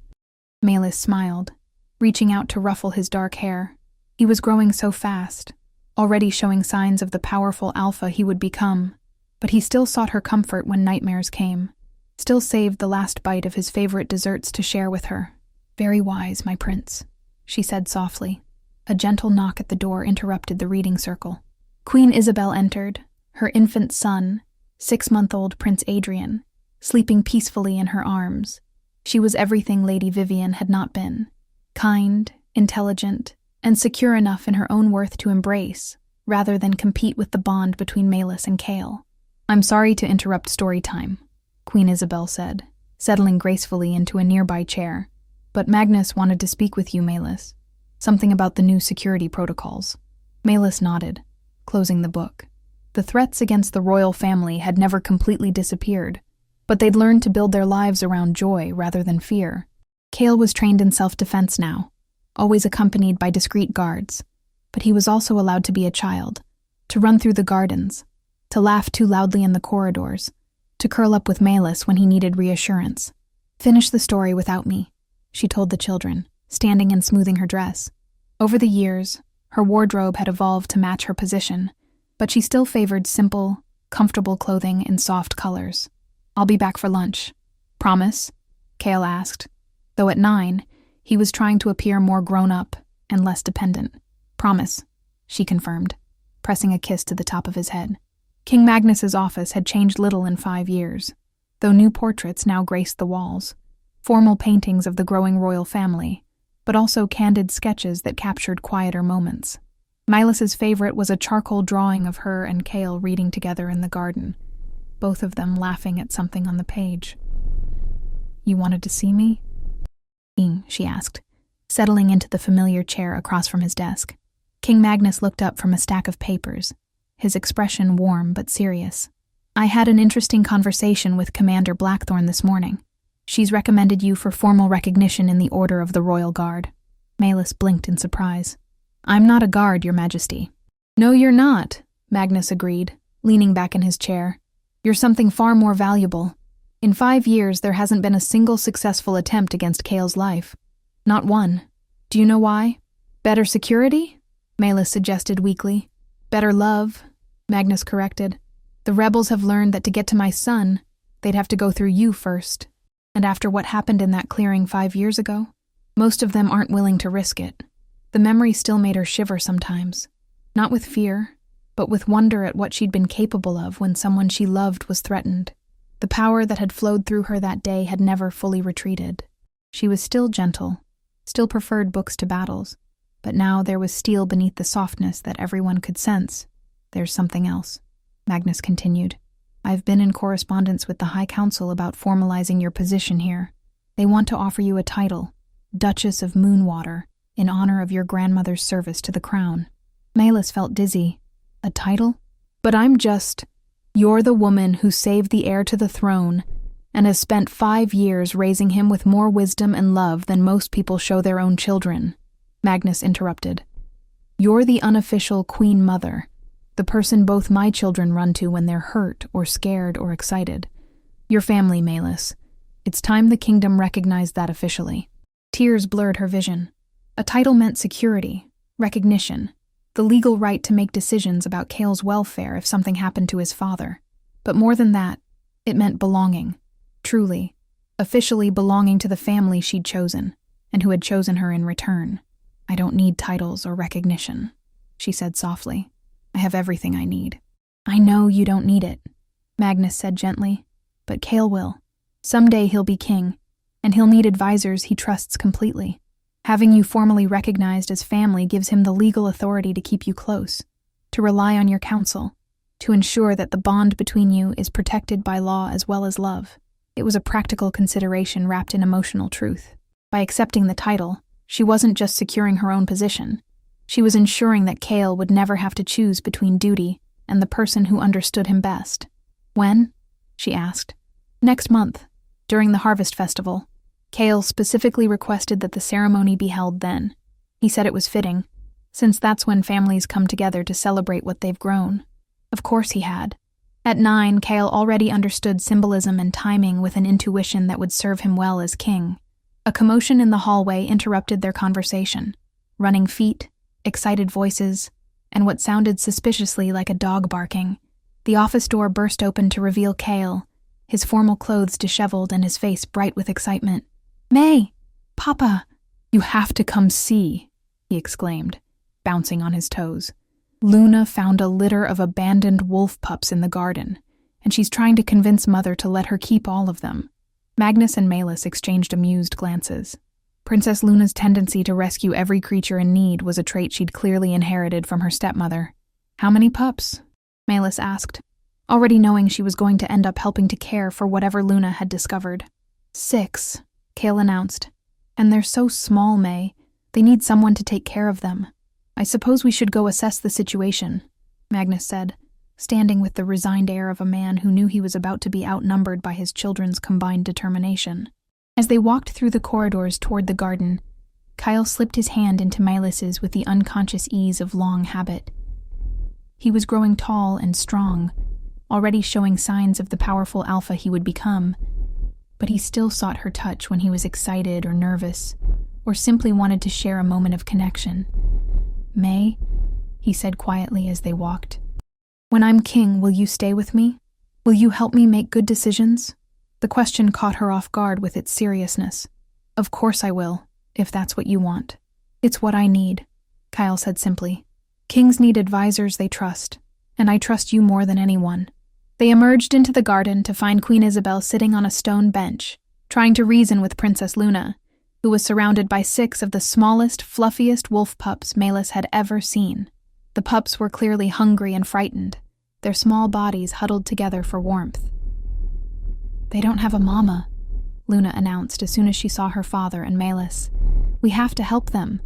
Meis smiled, reaching out to ruffle his dark hair. He was growing so fast, already showing signs of the powerful alpha he would become, but he still sought her comfort when nightmares came, still saved the last bite of his favorite desserts to share with her. Very wise, my prince, she said softly. A gentle knock at the door interrupted the reading circle. Queen Isabel entered, her infant son, 6-month-old Prince Adrian, sleeping peacefully in her arms. She was everything Lady Vivian had not been. Kind, intelligent, and secure enough in her own worth to embrace, rather than compete with the bond between Meis and Kale. I'm sorry to interrupt story time, Queen Isabel said, settling gracefully into a nearby chair. But Magnus wanted to speak with you, Meis. Something about the new security protocols. Meis nodded, closing the book. The threats against the royal family had never completely disappeared, but they'd learned to build their lives around joy rather than fear. Kale was trained in self-defense now, always accompanied by discreet guards, but he was also allowed to be a child, to run through the gardens, to laugh too loudly in the corridors, to curl up with Meis when he needed reassurance. Finish the story without me, she told the children, standing and smoothing her dress. Over the years, her wardrobe had evolved to match her position, but she still favored simple, comfortable clothing in soft colors. I'll be back for lunch. Promise? Kale asked, though at 9, he was trying to appear more grown-up and less dependent. Promise, she confirmed, pressing a kiss to the top of his head. King Magnus's office had changed little in 5 years, though new portraits now graced the walls. Formal paintings of the growing royal family, but also candid sketches that captured quieter moments. Meis's favorite was a charcoal drawing of her and Kale reading together in the garden, both of them laughing at something on the page. You wanted to see me? She asked, settling into the familiar chair across from his desk. King Magnus looked up from a stack of papers, his expression warm but serious. I had an interesting conversation with Commander Blackthorn this morning. She's recommended you for formal recognition in the Order of the Royal Guard. Meis blinked in surprise. I'm not a guard, Your Majesty. No, you're not, Magnus agreed, leaning back in his chair. You're something far more valuable. In 5 years, there hasn't been a single successful attempt against Kale's life. Not one. Do you know why? Better security? Meis suggested weakly. Better love, Magnus corrected. The rebels have learned that to get to my son, they'd have to go through you first. And after what happened in that clearing 5 years ago, most of them aren't willing to risk it. The memory still made her shiver sometimes, not with fear, but with wonder at what she'd been capable of when someone she loved was threatened. The power that had flowed through her that day had never fully retreated. She was still gentle, still preferred books to battles, but now there was steel beneath the softness that everyone could sense. There's something else, Magnus continued. I've been in correspondence with the High Council about formalizing your position here. They want to offer you a title, Duchess of Moonwater, in honor of your grandmother's service to the crown. Meis felt dizzy. A title? But you're the woman who saved the heir to the throne and has spent 5 years raising him with more wisdom and love than most people show their own children, Magnus interrupted. You're the unofficial Queen Mother, the person both my children run to when they're hurt or scared or excited. Your family, Meis. It's time the kingdom recognized that officially. Tears blurred her vision. A title meant security, recognition, the legal right to make decisions about Kale's welfare if something happened to his father. But more than that, it meant belonging. Truly, officially belonging to the family she'd chosen, and who had chosen her in return. I don't need titles or recognition, she said softly. I have everything I need. I know you don't need it, Magnus said gently, but Kale will. Someday he'll be king, and he'll need advisors he trusts completely. Having you formally recognized as family gives him the legal authority to keep you close, to rely on your counsel, to ensure that the bond between you is protected by law as well as love. It was a practical consideration wrapped in emotional truth. By accepting the title, she wasn't just securing her own position. She was ensuring that Kale would never have to choose between duty and the person who understood him best. When? She asked. Next month, during the harvest festival. Kale specifically requested that the ceremony be held then. He said it was fitting, since that's when families come together to celebrate what they've grown. Of course he had. At 9, Kale already understood symbolism and timing with an intuition that would serve him well as king. A commotion in the hallway interrupted their conversation. Running feet, excited voices, and what sounded suspiciously like a dog barking. The office door burst open to reveal Kale, his formal clothes disheveled and his face bright with excitement. "May! Papa! You have to come see," he exclaimed, bouncing on his toes. "Luna found a litter of abandoned wolf pups in the garden, and she's trying to convince Mother to let her keep all of them." Magnus and Meis exchanged amused glances. Princess Luna's tendency to rescue every creature in need was a trait she'd clearly inherited from her stepmother. "How many pups?" Meis asked, already knowing she was going to end up helping to care for whatever Luna had discovered. 6, Kale announced. "And they're so small, May. They need someone to take care of them." "I suppose we should go assess the situation," Magnus said, standing with the resigned air of a man who knew he was about to be outnumbered by his children's combined determination. As they walked through the corridors toward the garden, Kyle slipped his hand into Melis's with the unconscious ease of long habit. He was growing tall and strong, already showing signs of the powerful alpha he would become, but he still sought her touch when he was excited or nervous, or simply wanted to share a moment of connection. "May," he said quietly as they walked. "When I'm king, will you stay with me? Will you help me make good decisions?" The question caught her off guard with its seriousness. "Of course I will, if that's what you want." "It's what I need," Kyle said simply. "Kings need advisors they trust, and I trust you more than anyone." They emerged into the garden to find Queen Isabel sitting on a stone bench, trying to reason with Princess Luna, who was surrounded by 6 of the smallest, fluffiest wolf pups Meis had ever seen. The pups were clearly hungry and frightened, their small bodies huddled together for warmth. "They don't have a mama," Luna announced as soon as she saw her father and Meis. "We have to help them."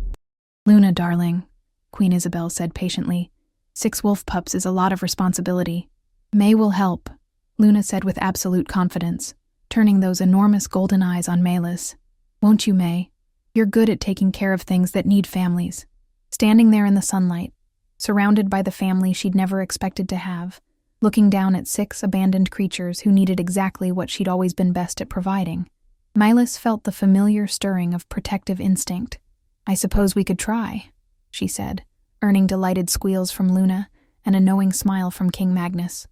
"Luna, darling," Queen Isabel said patiently. 6 wolf pups is a lot of responsibility." "May will help," Luna said with absolute confidence, turning those enormous golden eyes on Meis. "Won't you, May? You're good at taking care of things that need families." Standing there in the sunlight, surrounded by the family she'd never expected to have, looking down at 6 abandoned creatures who needed exactly what she'd always been best at providing, Meis felt the familiar stirring of protective instinct. "I suppose we could try," she said, earning delighted squeals from Luna and a knowing smile from King Magnus.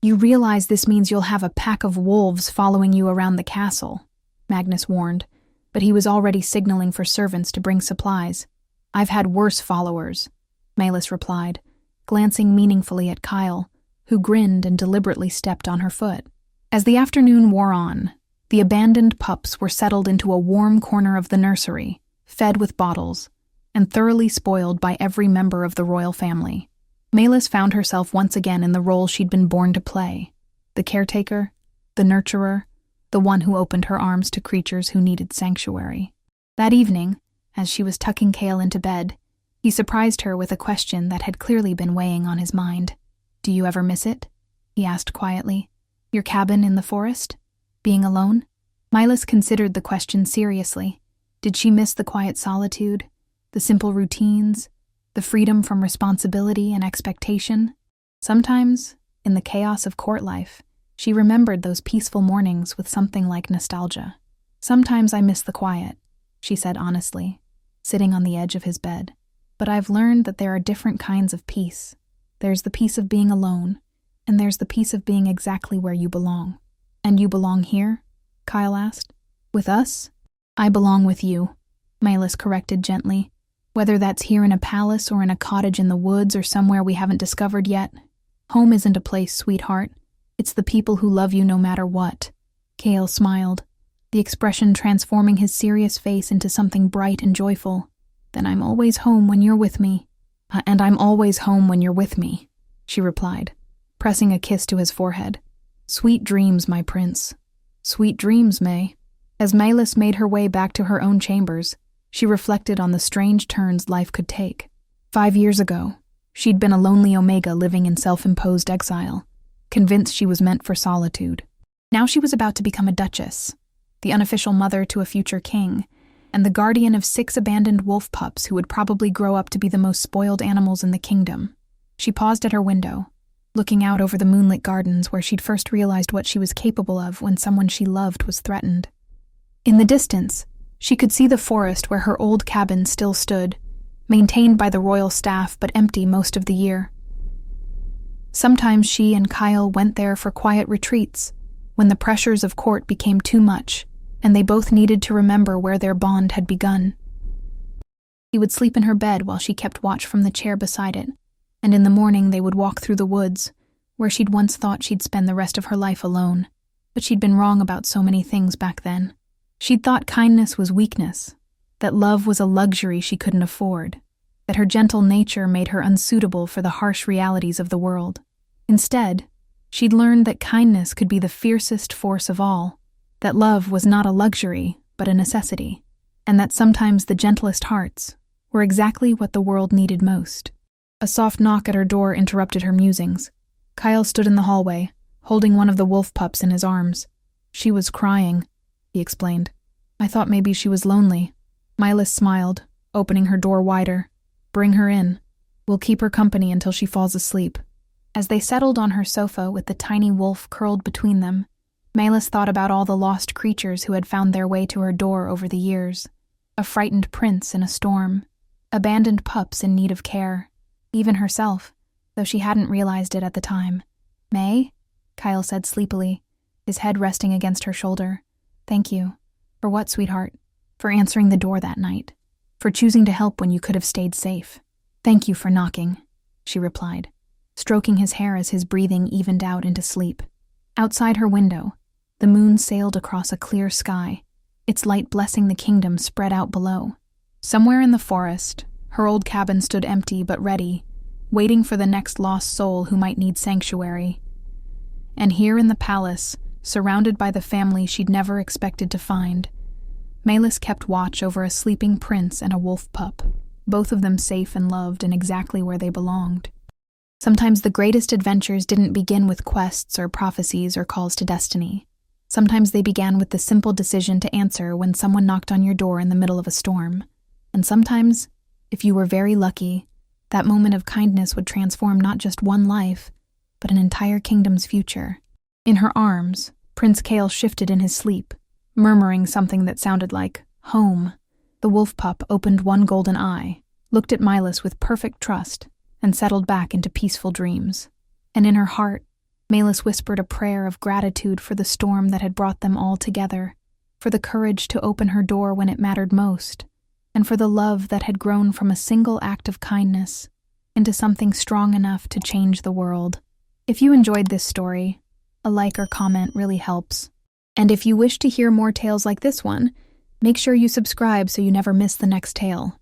"You realize this means you'll have a pack of wolves following you around the castle," Magnus warned, but he was already signaling for servants to bring supplies. "I've had worse followers," Meis replied, glancing meaningfully at Kyle, who grinned and deliberately stepped on her foot. As the afternoon wore on, the abandoned pups were settled into a warm corner of the nursery, fed with bottles, and thoroughly spoiled by every member of the royal family. Meis found herself once again in the role she'd been born to play: the caretaker, the nurturer, the one who opened her arms to creatures who needed sanctuary. That evening, as she was tucking Kale into bed, he surprised her with a question that had clearly been weighing on his mind. "Do you ever miss it?" he asked quietly. "Your cabin in the forest? Being alone?" Meis considered the question seriously. Did she miss the quiet solitude, the simple routines, the freedom from responsibility and expectation? Sometimes, in the chaos of court life, she remembered those peaceful mornings with something like nostalgia. "Sometimes I miss the quiet," she said honestly, sitting on the edge of his bed. "But I've learned that there are different kinds of peace. There's the peace of being alone, and there's the peace of being exactly where you belong." "And you belong here?" Kyle asked. "With us?" "I belong with you," Meis corrected gently. "Whether that's here in a palace or in a cottage in the woods or somewhere we haven't discovered yet. Home isn't a place, sweetheart. It's the people who love you no matter what." Kale smiled. the expression transforming his serious face into something bright and joyful. "Then I'm always home when you're with me." "And I'm always home when you're with me," she replied, pressing a kiss to his forehead. "Sweet dreams, my prince." "Sweet dreams, May." As Meis made her way back to her own chambers, she reflected on the strange turns life could take. 5 years ago, she'd been a lonely Omega living in self-imposed exile, convinced she was meant for solitude. Now she was about to become a duchess, the unofficial mother to a future king, and the guardian of 6 abandoned wolf pups who would probably grow up to be the most spoiled animals in the kingdom. She paused at her window, looking out over the moonlit gardens where she'd first realized what she was capable of when someone she loved was threatened. In the distance, she could see the forest where her old cabin still stood, maintained by the royal staff but empty most of the year. Sometimes she and Kale went there for quiet retreats, when the pressures of court became too much, and they both needed to remember where their bond had begun. He would sleep in her bed while she kept watch from the chair beside it, and in the morning they would walk through the woods, where she'd once thought she'd spend the rest of her life alone. But she'd been wrong about so many things back then. She'd thought kindness was weakness, that love was a luxury she couldn't afford, that her gentle nature made her unsuitable for the harsh realities of the world. Instead, she'd learned that kindness could be the fiercest force of all, that love was not a luxury, but a necessity, and that sometimes the gentlest hearts were exactly what the world needed most. A soft knock at her door interrupted her musings. Kale stood in the hallway, holding one of the wolf pups in his arms. "She was crying," he explained. "I thought maybe she was lonely." Meis smiled, opening her door wider. "Bring her in. We'll keep her company until she falls asleep." As they settled on her sofa with the tiny wolf curled between them, Meis thought about all the lost creatures who had found their way to her door over the years. A frightened prince in a storm, abandoned pups in need of care, even herself, though she hadn't realized it at the time. "May?" Kale said sleepily, his head resting against her shoulder. "Thank you." "For what, sweetheart?" "For answering the door that night. For choosing to help when you could have stayed safe." "Thank you for knocking," she replied, stroking his hair as his breathing evened out into sleep. Outside her window, the moon sailed across a clear sky, its light blessing the kingdom spread out below. Somewhere in the forest, her old cabin stood empty but ready, waiting for the next lost soul who might need sanctuary. And here in the palace, surrounded by the family she'd never expected to find, Meis kept watch over a sleeping prince and a wolf pup, both of them safe and loved and exactly where they belonged. Sometimes the greatest adventures didn't begin with quests or prophecies or calls to destiny. Sometimes they began with the simple decision to answer when someone knocked on your door in the middle of a storm. And sometimes, if you were very lucky, that moment of kindness would transform not just one life, but an entire kingdom's future. In her arms, Prince Kale shifted in his sleep, murmuring something that sounded like, "home." The wolf pup opened one golden eye, looked at Meis with perfect trust, and settled back into peaceful dreams. And in her heart, Meis whispered a prayer of gratitude for the storm that had brought them all together, for the courage to open her door when it mattered most, and for the love that had grown from a single act of kindness into something strong enough to change the world. If you enjoyed this story, a like or comment really helps. And if you wish to hear more tales like this one, make sure you subscribe so you never miss the next tale.